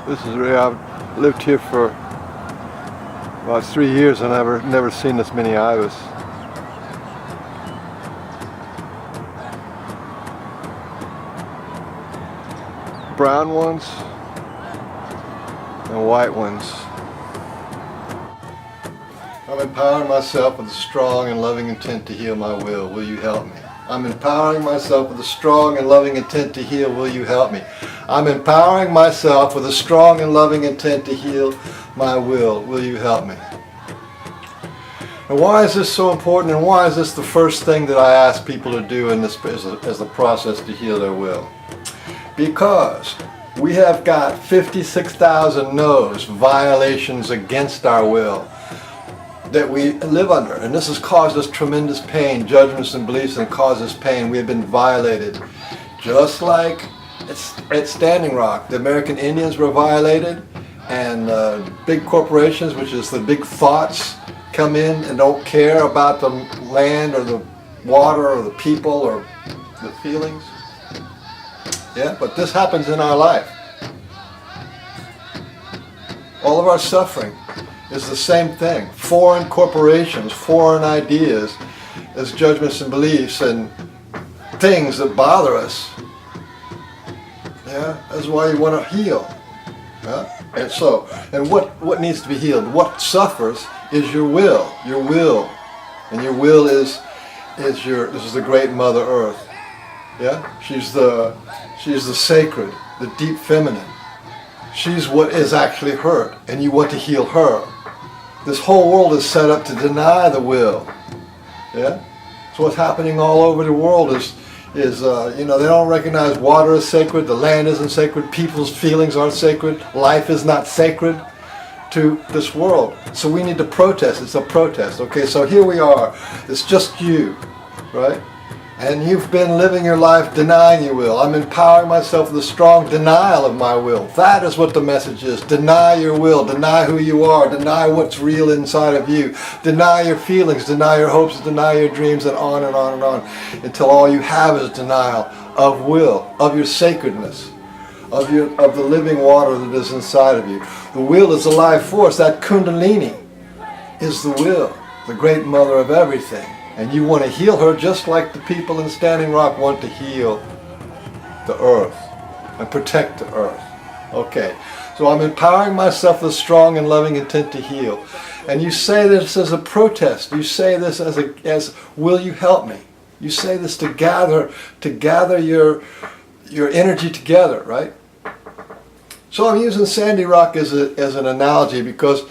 This is Ray. I've lived here for about 3 years and I've never seen this many ibis. Brown ones and white ones. I'm empowering myself with a strong and loving intent to heal my will. Will you help me? I'm empowering myself with a strong and loving intent to heal. Will you help me? I'm empowering myself with a strong and loving intent to heal my will. Will you help me? And why is this so important, and why is this the first thing that I ask people to do in this as a process to heal their will? Because we have got 56,000 no's, violations against our will, that we live under, and this has caused us tremendous pain, judgments and beliefs, and causes pain. We have been violated, just like at Standing Rock. The American Indians were violated, and big corporations, which is the big thoughts, come in and don't care about the land or the water or the people or the feelings. Yeah, but this happens in our life. All of our suffering is the same thing. Foreign corporations, foreign ideas as judgments and beliefs and things that bother us. Yeah, that's why you want to heal. Yeah? And what needs to be healed? What suffers is your will. Your will. And your will is this is the great Mother Earth. Yeah? She's the sacred, the deep feminine. She's what is actually hurt, and you want to heal her. This whole world is set up to deny the will. Yeah? So what's happening all over the world is they don't recognize water is sacred, the land isn't sacred, people's feelings aren't sacred, life is not sacred to this world. So we need to protest. It's a protest. Okay, so here we are. It's just you, right? And you've been living your life denying your will. I'm empowering myself with a strong denial of my will. That is what the message is. Deny your will. Deny who you are. Deny what's real inside of you. Deny your feelings. Deny your hopes. Deny your dreams, and on and on and on. Until all you have is denial of will, of your sacredness, of the living water that is inside of you. The will is a life force. That Kundalini is the will, the great mother of everything. And you want to heal her just like the people in Standing Rock want to heal the earth and protect the earth. Okay, so I'm empowering myself with a strong and loving intent to heal. And you say this as a protest. You say this as will you help me? You say this to gather your energy together, right? So I'm using Sandy Rock as an analogy because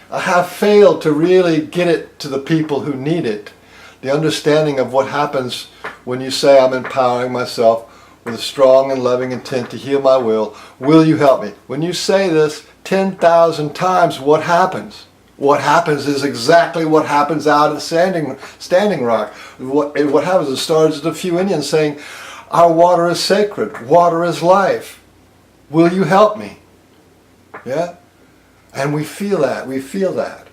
I have failed to really get it to the people who need it. The understanding of what happens when you say I'm empowering myself with a strong and loving intent to heal my will. Will you help me? When you say this 10,000 times, what happens? What happens is exactly what happens out at Standing Rock. What happens? It starts with a few Indians saying, our water is sacred. Water is life. Will you help me? Yeah? And we feel that. We feel that.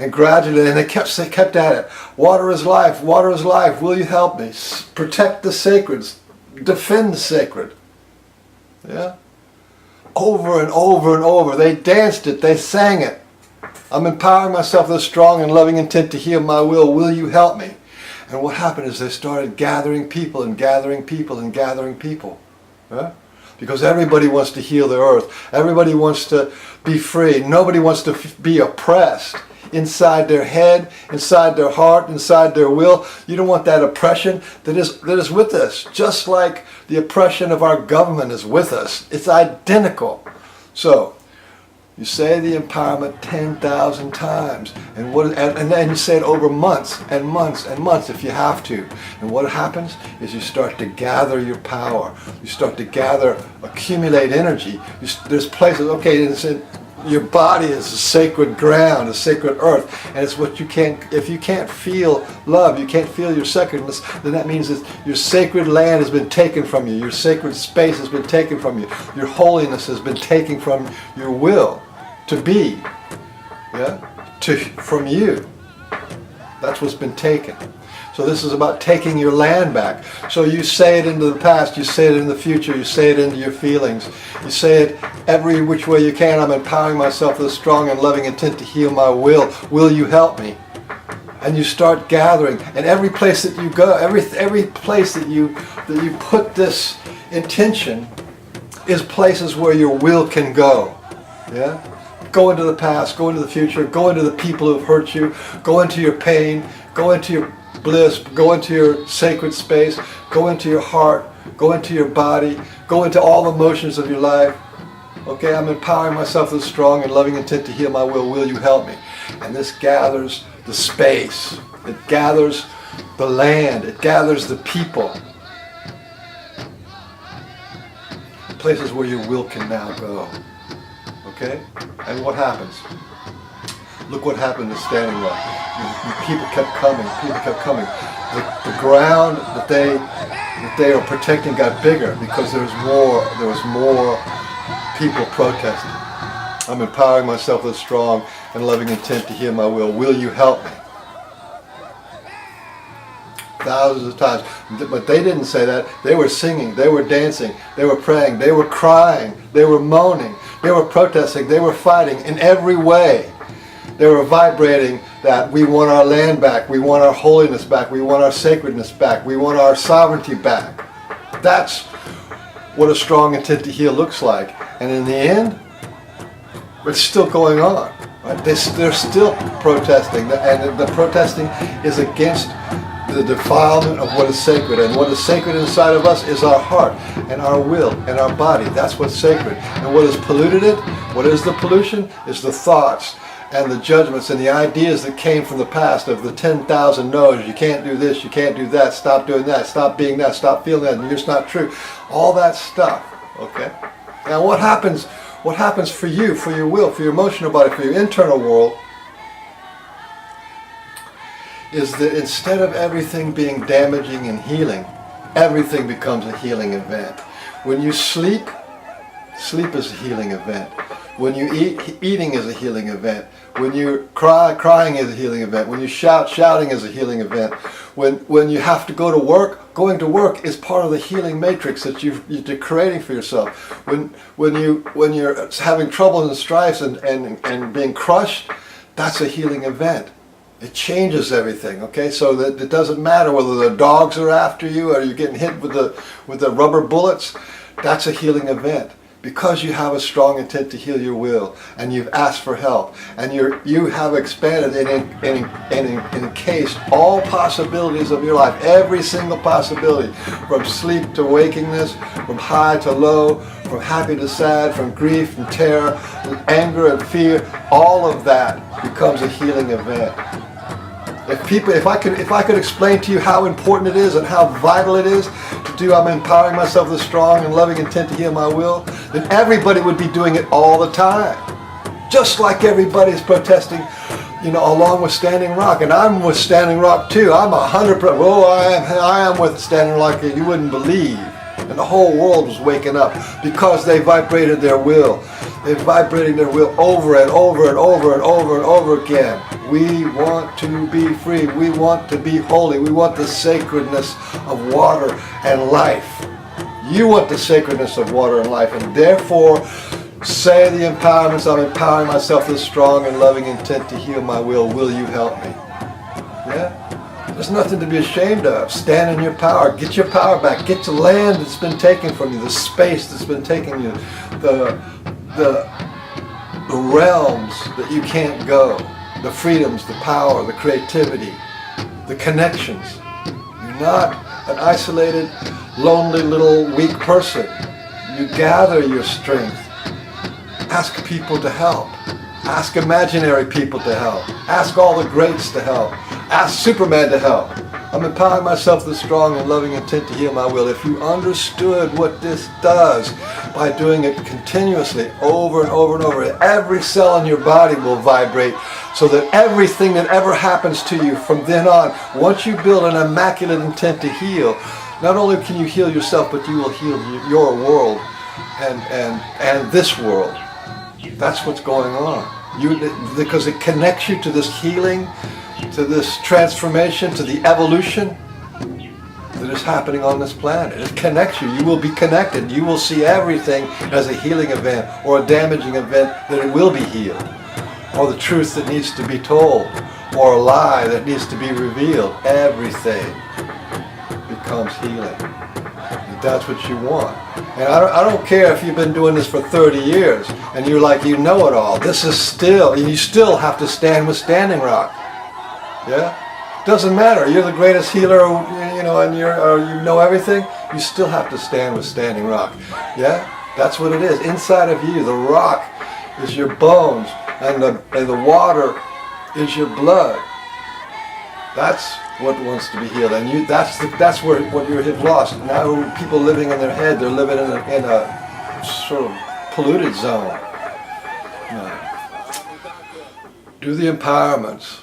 And gradually, and they kept at it. Water is life. Water is life. Will you help me? Protect the sacred. Defend the sacred. Yeah? Over and over and over. They danced it. They sang it. I'm empowering myself with a strong and loving intent to heal my will. Will you help me? And what happened is they started gathering people and gathering people and gathering people. Yeah? Because everybody wants to heal the earth. Everybody wants to be free. Nobody wants to be oppressed. Inside their head, inside their heart, inside their will. You don't want that oppression that is with us. Just like the oppression of our government is with us. It's identical. So, you say the empowerment 10,000 times. And then you say it over months and months and months if you have to. And what happens is you start to gather your power. You start to accumulate energy. There's places, okay, your body is a sacred ground, a sacred earth, and it's what you can't, if you can't feel love, you can't feel your sacredness, then that means that your sacred land has been taken from you, your sacred space has been taken from you, your holiness has been taken from your will to be, yeah, from you. That's what's been taken. So this is about taking your land back. So you say it into the past, you say it in the future, you say it into your feelings. You say it every which way you can. I'm empowering myself with a strong and loving intent to heal my will. Will you help me? And you start gathering. And every place that you go, every place that you put this intention is places where your will can go. Yeah? Go into the past, go into the future, go into the people who have hurt you, go into your pain, go into your bliss, go into your sacred space, go into your heart, go into your body, go into all the motions of your life. Okay, I'm empowering myself with a strong and loving intent to heal my will. Will you help me? And this gathers the space. It gathers the land. It gathers the people. Places where your will can now go. Okay? And what happens? Look what happened to Standing Rock. People kept coming. People kept coming. The ground that they are protecting got bigger because there was more people protesting. I'm empowering myself with a strong and loving intent to heal my will. Will you help me? Thousands of times. But they didn't say that. They were singing. They were dancing. They were praying. They were crying. They were moaning. They were protesting. They were fighting in every way. They were vibrating that we want our land back. We want our holiness back. We want our sacredness back. We want our sovereignty back. That's what a strong intent to heal looks like. And in the end, it's still going on. Right? They're still protesting. And the protesting is against the defilement of what is sacred. And what is sacred inside of us is our heart and our will and our body. That's what's sacred. And what has polluted it? What is the pollution? Is the thoughts and the judgments and the ideas that came from the past of the 10,000 no's. You can't do this, you can't do that, stop doing that, stop being that, stop feeling that, and you're just not true. All that stuff, okay? Now what happens for you, for your will, for your emotional body, for your internal world, is that instead of everything being damaging and healing, everything becomes a healing event. When you sleep, sleep is a healing event. When you eat, eating is a healing event. When you cry, crying is a healing event. When you shout, shouting is a healing event. When you have to go to work, going to work is part of the healing matrix that you're creating for yourself. When you're having trouble and strife and being crushed, that's a healing event. It changes everything, okay? So that it doesn't matter whether the dogs are after you or you're getting hit with the rubber bullets. That's a healing event. Because you have a strong intent to heal your will, and you've asked for help, and you have expanded and encased all possibilities of your life, every single possibility, from sleep to wakingness, from high to low, from happy to sad, from grief and terror, anger and fear, all of that becomes a healing event. If I could explain to you how important it is and how vital it is to do, I'm empowering myself with a strong and loving intent to heal my will, then everybody would be doing it all the time. Just like everybody's protesting, along with Standing Rock. And I'm with Standing Rock too. I'm 100%, I am with Standing Rock, you wouldn't believe. And the whole world was waking up because they vibrated their will. They're vibrating their will over and over and over and over and over again. We want to be free. We want to be holy. We want the sacredness of water and life. You want the sacredness of water and life, and therefore say the empowerments. I'm empowering myself with a strong and loving intent to heal my will. Will you help me? Yeah? There's nothing to be ashamed of. Stand in your power. Get your power back. Get the land that's been taken from you, the space that's been taken you, the realms that you can't go, the freedoms, the power, the creativity, the connections. You're not an isolated, lonely little weak person. You gather your strength. Ask people to help. Ask imaginary people to help. Ask all the greats to help. Ask Superman to help. I'm empowering myself with a strong and loving intent to heal my will. If you understood what this does by doing it continuously over and over and over, every cell in your body will vibrate so that everything that ever happens to you from then on, once you build an immaculate intent to heal, not only can you heal yourself, but you will heal your world and this world. That's what's going on. Because it connects you to this healing transformation, to the evolution that is happening on this planet. It connects you. You will be connected. You will see everything as a healing event or a damaging event that it will be healed, or the truth that needs to be told, or a lie that needs to be revealed. Everything becomes healing. If that's what you want. And I don't care if you've been doing this for 30 years and you're like, you know it all. This is still, you still have to stand with Standing Rock. Yeah? Doesn't matter. You're the greatest healer, you know, and you know everything. You still have to stand with Standing Rock. Yeah? That's what it is. Inside of you, the rock is your bones, and the water is your blood. That's what wants to be healed, and that's where what you have lost. Now people living in their head, they're living in a sort of polluted zone. No. Do the empowerments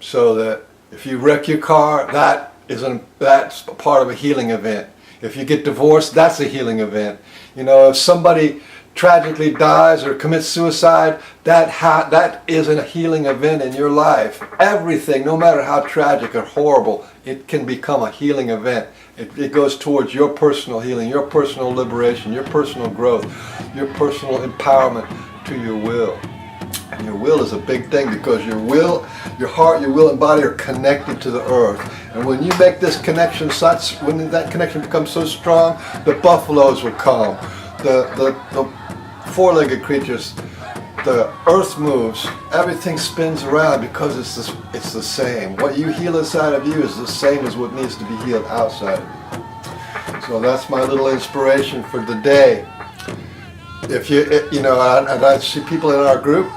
so that if you wreck your car, that's part of a healing event. If you get divorced, that's a healing event. You know, if somebody tragically dies or commits suicide, that is a healing event in your life. Everything, no matter how tragic or horrible, it can become a healing event. It goes towards your personal healing, your personal liberation, your personal growth, your personal empowerment to your will. And your will is a big thing, because your will, your heart, your will and body are connected to the earth. And when you make this connection when that connection becomes so strong, the buffaloes will come. The four-legged creatures, the earth moves, everything spins around, because it's the same. What you heal inside of you is the same as what needs to be healed outside of you. So that's my little inspiration for the day. If you know, and I see people in our group,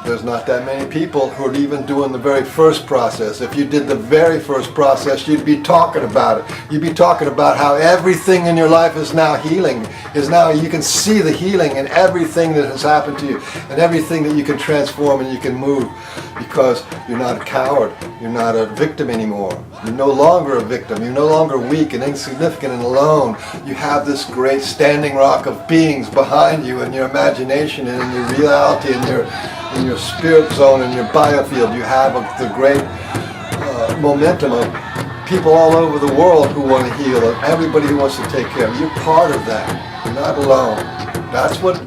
there's not that many people who are even doing the very first process. If you did the very first process, you'd be talking about it. You'd be talking about how everything in your life is now healing. You can see the healing in everything that has happened to you, and everything that you can transform and you can move, because you're not a coward. You're not a victim anymore. You're no longer a victim. You're no longer weak and insignificant and alone. You have this great standing rock of beings behind you in your imagination and in your reality and in your spirit zone and your biofield. You have the great momentum of people all over the world who want to heal, and everybody who wants to take care of you. You're part of that. You're not alone. That's what,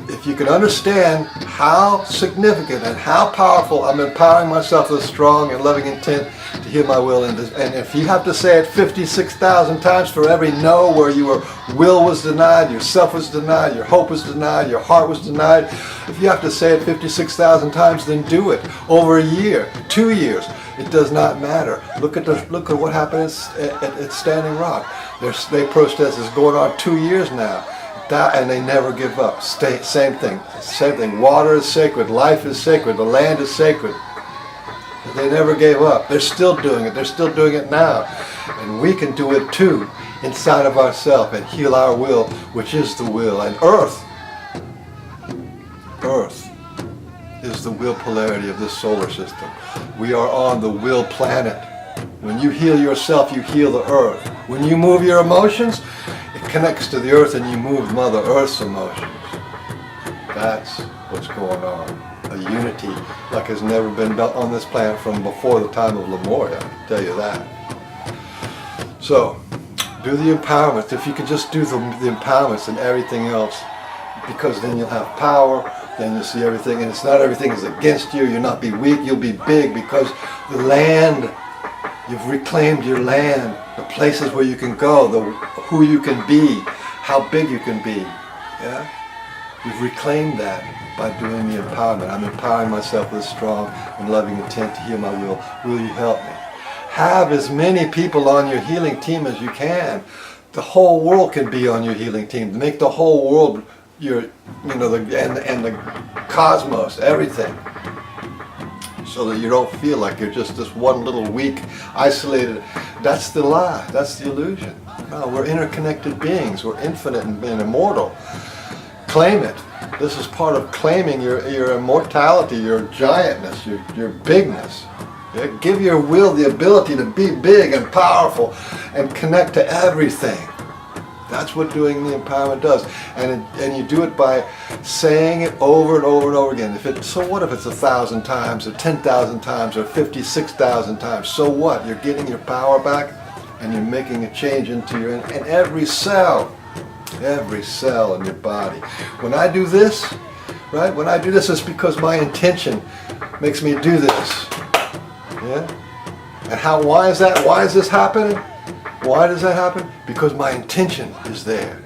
if you can understand how significant and how powerful I'm empowering myself with strong and loving intent to heal my will, and if you have to say it 56,000 times for every no where your will was denied, yourself was denied, your hope was denied, your heart was denied, if you have to say it 56,000 times, then do it over a year, 2 years. It does not matter. Look at what happened at Standing Rock. Their protest is going on 2 years now. And they never give up. Same thing. Water is sacred. Life is sacred. The land is sacred. They never gave up. They're still doing it. They're still doing it now. And we can do it too, inside of ourselves, and heal our will, which is the will. And Earth is the will polarity of this solar system. We are on the will planet. When you heal yourself, you heal the Earth. When you move your emotions, it connects to the Earth, and you move Mother Earth's emotions. That's what's going on. A unity like has never been done on this planet from before the time of Lemuria, I can tell you that. So, do the empowerments. If you can just do the empowerments and everything else, because then you'll have power, then you'll see everything, and it's not everything is against you. You'll not be weak, you'll be big, because the land, you've reclaimed your land, the places where you can go, who you can be, how big you can be. Yeah? You've reclaimed that by doing the empowerment. I'm empowering myself with strong and loving intent to heal my will. Will you help me? Have as many people on your healing team as you can. The whole world can be on your healing team. Make the whole world and the cosmos, everything, so that you don't feel like you're just this one little weak, isolated. That's the lie. That's the illusion. No, we're interconnected beings. We're infinite and immortal. Claim it. This is part of claiming your immortality, your giantness, your bigness. Yeah? Give your will the ability to be big and powerful and connect to everything. That's what doing the empowerment does. And you do it by saying it over and over and over again. So what if it's 1,000 times or 10,000 times or 56,000 times? So what? You're getting your power back and you're making a change into your, in every cell in your body. When I do this, right? When I do this, it's because my intention makes me do this. Yeah? And why is that? Why is this happening? Why does that happen? Because my intention is there.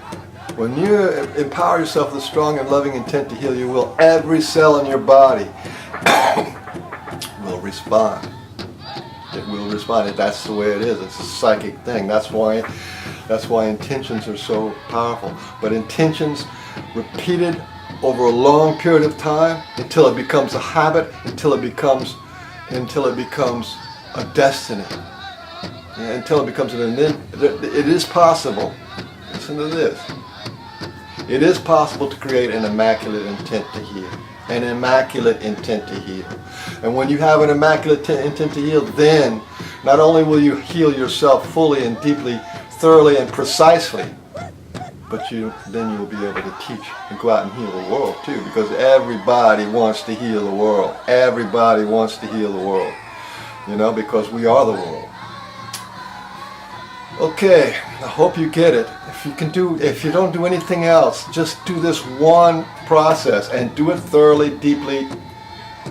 When you empower yourself with a strong and loving intent to heal your will, every cell in your body will respond. It will respond. That's the way it is. It's a psychic thing. That's why intentions are so powerful. But intentions repeated over a long period of time until it becomes a habit, until it becomes a destiny. Until it becomes an event. It is possible. Listen to this. It is possible to create an immaculate intent to heal. An immaculate intent to heal. And when you have an immaculate intent to heal, then not only will you heal yourself fully and deeply, thoroughly and precisely, but then you'll be able to teach and go out and heal the world too, because everybody wants to heal the world. Everybody wants to heal the world. You know, because we are the world. Okay, I hope you get it. If you don't do anything else, just do this one process and do it thoroughly, deeply,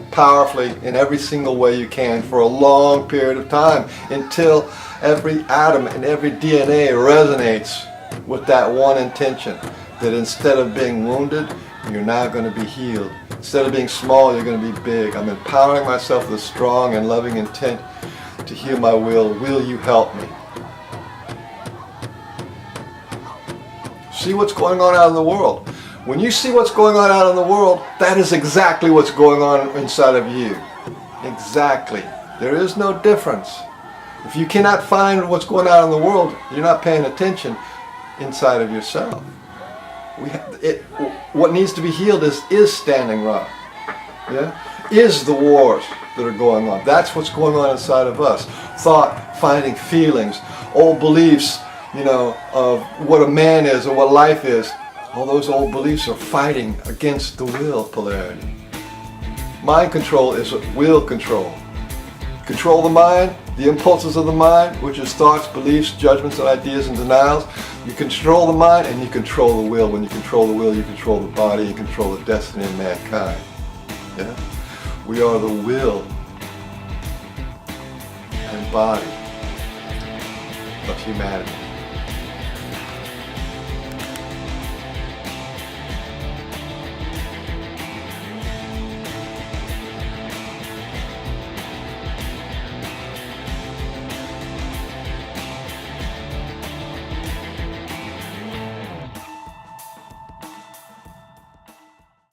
powerfully, in every single way you can for a long period of time until every atom and every DNA resonates with that one intention, that instead of being wounded, you're now going to be healed. Instead of being small, you're going to be big. I'm empowering myself with a strong and loving intent to heal my will. Will you help me? See what's going on out in the world. When you see what's going on out in the world, that is exactly what's going on inside of you. Exactly. There is no difference. If you cannot find what's going on in the world, you're not paying attention inside of yourself. What needs to be healed is Standing Rock. Yeah? Is the wars that are going on. That's what's going on inside of us. Thought, finding feelings, old beliefs, you know, of what a man is or what life is. All those old beliefs are fighting against the will polarity. Mind control is will control. Control the mind, the impulses of the mind, which is thoughts, beliefs, judgments, and ideas and denials. You control the mind and you control the will. When you control the will, you control the body, you control the destiny of mankind. Yeah? We are the will and body of humanity.